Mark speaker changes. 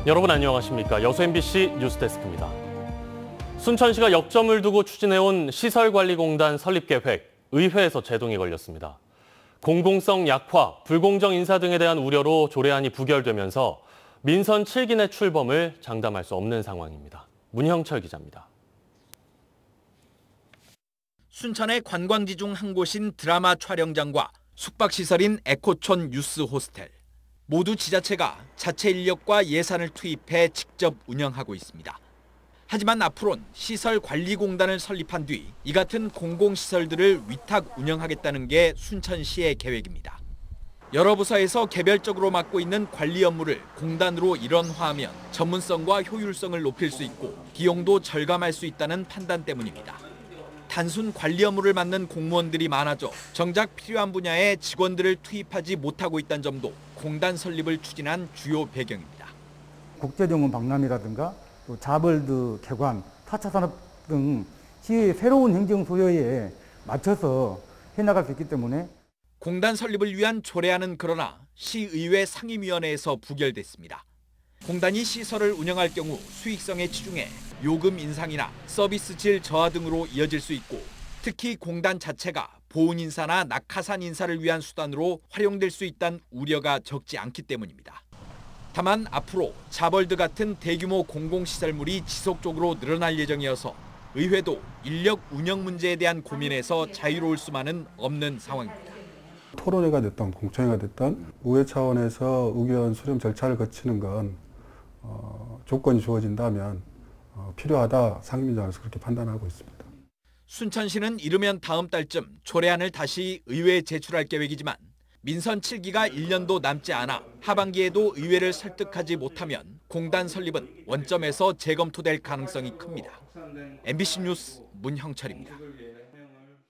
Speaker 1: 여러분 안녕하십니까. 여수 MBC 뉴스데스크입니다. 순천시가 역점을 두고 추진해온 시설관리공단 설립 계획, 의회에서 제동이 걸렸습니다. 공공성 약화, 불공정 인사 등에 대한 우려로 조례안이 부결되면서 민선 7기내 출범을 장담할 수 없는 상황입니다. 문형철 기자입니다.
Speaker 2: 순천의 관광지 중 한 곳인 드라마 촬영장과 숙박시설인 에코촌 유스 호스텔. 모두 지자체가 자체 인력과 예산을 투입해 직접 운영하고 있습니다. 하지만 앞으로는 시설관리공단을 설립한 뒤 이 같은 공공시설들을 위탁 운영하겠다는 게 순천시의 계획입니다. 여러 부서에서 개별적으로 맡고 있는 관리 업무를 공단으로 일원화하면 전문성과 효율성을 높일 수 있고 비용도 절감할 수 있다는 판단 때문입니다. 단순 관리 업무를 맡는 공무원들이 많아져 정작 필요한 분야에 직원들을 투입하지 못하고 있다는 점도 공단 설립을 추진한 주요 배경입니다.
Speaker 3: 국제정원 박람회라든가 또 자벌드 개관, 타차 산업 등 시의 새로운 행정 소요에 맞춰서 해나갈 수 있기 때문에
Speaker 2: 공단 설립을 위한 조례안은 그러나 시의회 상임위원회에서 부결됐습니다. 공단이 시설을 운영할 경우 수익성에 치중해 요금 인상이나 서비스 질 저하 등으로 이어질 수 있고 특히 공단 자체가 보훈 인사나 낙하산 인사를 위한 수단으로 활용될 수 있다는 우려가 적지 않기 때문입니다. 다만 앞으로 자벌드 같은 대규모 공공시설물이 지속적으로 늘어날 예정이어서 의회도 인력 운영 문제에 대한 고민에서 자유로울 수만은 없는 상황입니다.
Speaker 4: 토론회가 됐던 공청회가 됐던 의회 차원에서 의견 수렴 절차를 거치는 건 조건이 주어진다면 필요하다 상임위원회에서 그렇게 판단하고 있습니다.
Speaker 2: 순천시는 이르면 다음 달쯤 조례안을 다시 의회에 제출할 계획이지만 민선 7기가 1년도 남지 않아 하반기에도 의회를 설득하지 못하면 공단 설립은 원점에서 재검토될 가능성이 큽니다. MBC 뉴스 문형철입니다.